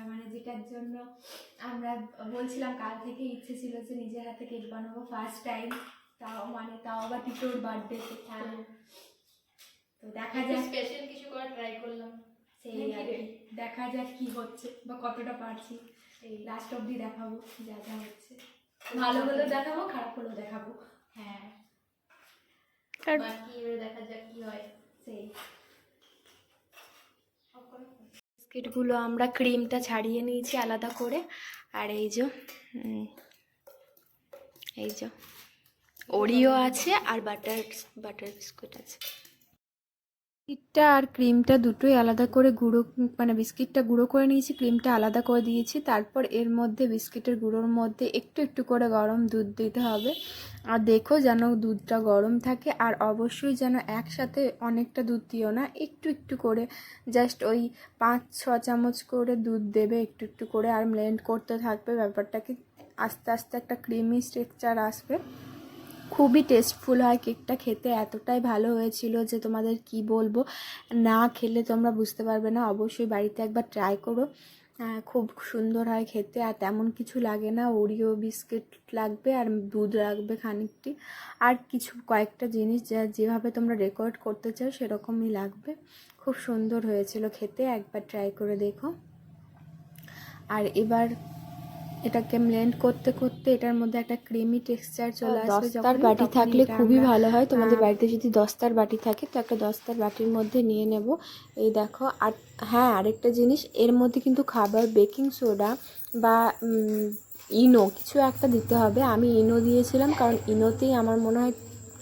মানে যেটার জন্য আমরা বলছিলাম কাল থেকে ইচ্ছে ছিল যে নিজের হাতে কেক বানাবো ফার্স্ট টাইম, তাও আবার টিটোর বার্থডেতে। হ্যাঁ, তো দেখা যাক, স্পেশাল কিছু করা ট্রাই করলাম, সেই দেখা যাক কি হচ্ছে বা কতটা পারছি, এই লাস্ট অবধি দেখাবো যা যা হচ্ছে। ভালো হলেও দেখাবো, খারাপ হলেও দেখাবো। হ্যাঁ, বাকি এবারে দেখা যাক কি হয়। সেই বিস্কিটগুলো আমরা ক্রিমটা ছাড়িয়ে নিয়েছি আলাদা করে, আর এই যে ওরিও আছে আর বাটার বিস্কুট আছে। বিস্কিটটা আর ক্রিমটা দুটোই আলাদা করে গুঁড়ো, মানে বিস্কিটটা গুঁড়ো করে নিয়েছি, ক্রিমটা আলাদা করে দিয়েছি। তারপর এর মধ্যে বিস্কিটের গুঁড়োর মধ্যে একটু একটু করে গরম দুধ দিতে হবে। আর দেখো যেন দুধটা গরম থাকে, আর অবশ্যই যেন একসাথে অনেকটা দুধ দিও না, একটু একটু করে জাস্ট ওই 5-6 চামচ করে দুধ দেবে একটু একটু করে, আর ব্লেন্ড করতে থাকবে ব্যাপারটাকে। আস্তে আস্তে একটা ক্রিমি টেক্সচার আসবে। খুবই টেস্টফুল হয় কেকটা, খেতে এতটাই ভালো হয়েছিল যে তোমাদের কি বলবো, না খেলে তোমরা বুঝতে পারবে না। অবশ্যই বাড়িতে একবার ট্রাই করো, খুব সুন্দর হয় খেতে। আর তেমন কিছু লাগে না, ওরিও বিস্কিট লাগবে আর দুধ লাগবে খানিকটি, আর কিছু কয়েকটা জিনিস যেভাবে তোমরা ডেকোরেট করতে চাও সেরকমই লাগবে। খুব সুন্দর হয়েছিল খেতে, একবার ট্রাই করে দেখো। আর এবার এটাকে ব্লেন্ড করতে করতে এটার মধ্যে একটা ক্রিমি টেক্সচার চলে আসবে। দস্তার বাটি থাকলে খুবই ভালো হয়, তোমাদের বাড়িতে যদি দস্তার বাটি থাকে তো একটা দস্তার বাটির মধ্যে নিয়ে নেব। এই দেখো। আর হ্যাঁ, আরেকটা জিনিস, এর মধ্যে কিন্তু খাবার বেকিং সোডা বা ইনো কিছু একটা দিতে হবে। আমি ইনো দিয়েছিলাম, কারণ ইনোতেই আমার মনে হয়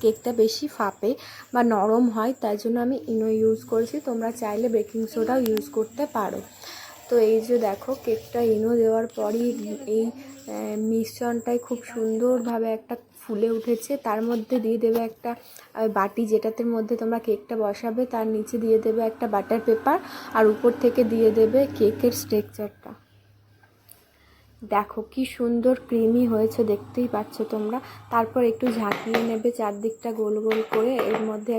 কেকটা বেশি ফাঁপে বা নরম হয়, তাই জন্য আমি ইনো ইউজ করেছি। তোমরা চাইলে বেকিং সোডাও ইউজ করতে পারো। তো এই যে দেখো, কেকটা ইনো দেওয়ার পরই এই মিশ্রণটাই খুব সুন্দরভাবে একটা ফুলে উঠেছে। তার মধ্যে দিয়ে দেবে একটা বাটি, যেটাতে মধ্যে তোমরা কেকটা বসাবে, তার নিচে দিয়ে দেবে একটা বাটার পেপার, আর উপর থেকে দিয়ে দেবে কেকের স্ট্রাকচারটা। দেখো কি সুন্দর ক্রিমি হয়েছে, দেখতেই পাচ্ছ তোমরা। তারপর একটু ঝাঁকিয়ে নেবে চারদিকটা গোল গোল করে, এর মধ্যে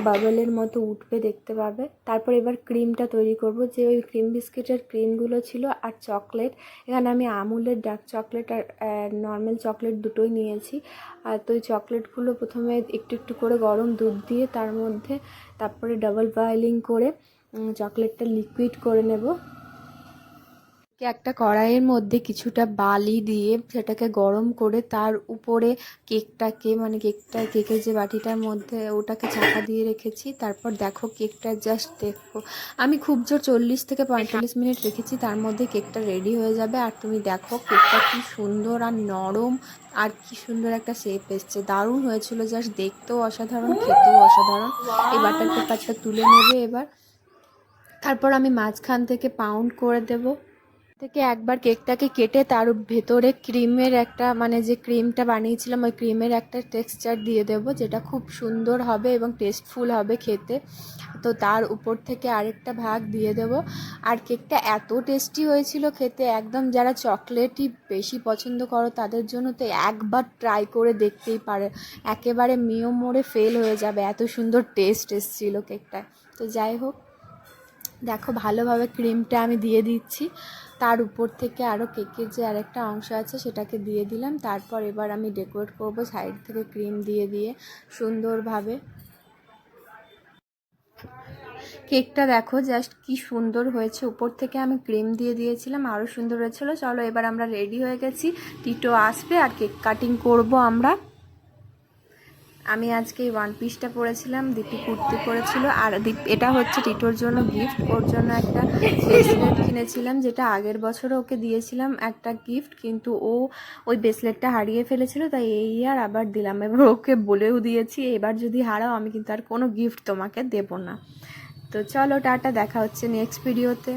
বাবলের মতো উঠবে, দেখতে পাবে। তারপর এবার ক্রিমটা তৈরি করব। যে ওই ক্রিম বিস্কিটের ক্রিমগুলো ছিল আর চকলেট, এখানে আমি আমুলের ডার্ক চকলেট আর নর্মাল চকলেট দুটোই নিয়েছি। আর তো ওই চকলেটগুলো প্রথমে একটু একটু করে গরম দুধ দিয়ে তার মধ্যে তারপরে ডাবল বয়েলিং করে চকলেটটা লিকুইড করে নেব। একটা কড়াইয়ের মধ্যে কিছুটা বালি দিয়ে সেটাকে গরম করে তার উপরে কেকটাকে, মানে কেকের যে বাটিটার মধ্যে ওটাকে চাপা দিয়ে রেখেছি। তারপর দেখো কেকটা জাস্ট দেখো, আমি খুব জোর 40 থেকে 45 মিনিট রেখেছি, তার মধ্যে কেকটা রেডি হয়ে যাবে। আর তুমি দেখো কেকটা কি সুন্দর আর নরম, আর কি সুন্দর একটা শেপ এসছে, দারুণ হয়েছিল। জাস্ট দেখতেও অসাধারণ, খেতেও অসাধারণ। এই বাটার পেপারটা তুলে নেবে এবার। তারপর আমি মাঝখান থেকে পাউন্ড করে দেবো থেকে একবার কেকটাকে কেটে তার ভেতরে ক্রিমের একটা, মানে যে ক্রিমটা বানিয়েছিলাম ওই ক্রিমের একটা টেক্সচার দিয়ে দেব, যেটা খুব সুন্দর হবে এবং টেস্টফুল হবে খেতে। তো তার উপর থেকে আরেকটা ভাগ দিয়ে দেব। আর কেকটা এত টেস্টি হয়েছিল খেতে, একদম যারা চকলেটই বেশি পছন্দ করো তাদের জন্য তো একবার ট্রাই করে দেখতেই পারে, একেবারে মিও মোড়ে ফেল হয়ে যাবে, এত সুন্দর টেস্ট এসেছিল কেকটায়। তো যাই হোক, দেখো ভালোভাবে ক্রিমটা আমি দিয়ে দিচ্ছি, তার উপর থেকে আরও কেকের যে আরেকটা অংশ আছে সেটাকে দিয়ে দিলাম। তারপর এবার আমি ডেকোরেট করব সাইড থেকে ক্রিম দিয়ে দিয়ে সুন্দরভাবে। কেকটা দেখো জাস্ট কি সুন্দর হয়েছে, উপর থেকে আমি ক্রিম দিয়ে দিয়েছিলাম, আরও সুন্দর হয়েছিল। চলো এবার আমরা রেডি হয়ে গেছি, টিটো আসবে আর কেক কাটিং করব আমরা। আমি আজকে এই ওয়ান পিসটা পরেছিলাম, দীপি কুর্তি পরেছিল। আর এটা হচ্ছে টিটোর জন্য গিফট, ওর জন্য একটা ব্রেসলেট কিনেছিলাম, যেটা আগের বছরও ওকে দিয়েছিলাম একটা গিফট, কিন্তু ও ওই ব্রেসলেটটা হারিয়ে ফেলেছিল, তাই এই আর আবার দিলাম। এবার ওকে বলেও দিয়েছি, এবার যদি হারাও আমি কিন্তু আর কোনো গিফট তোমাকে দেব না। তো চলো টাটা, দেখা হচ্ছে নেক্সট ভিডিওতে।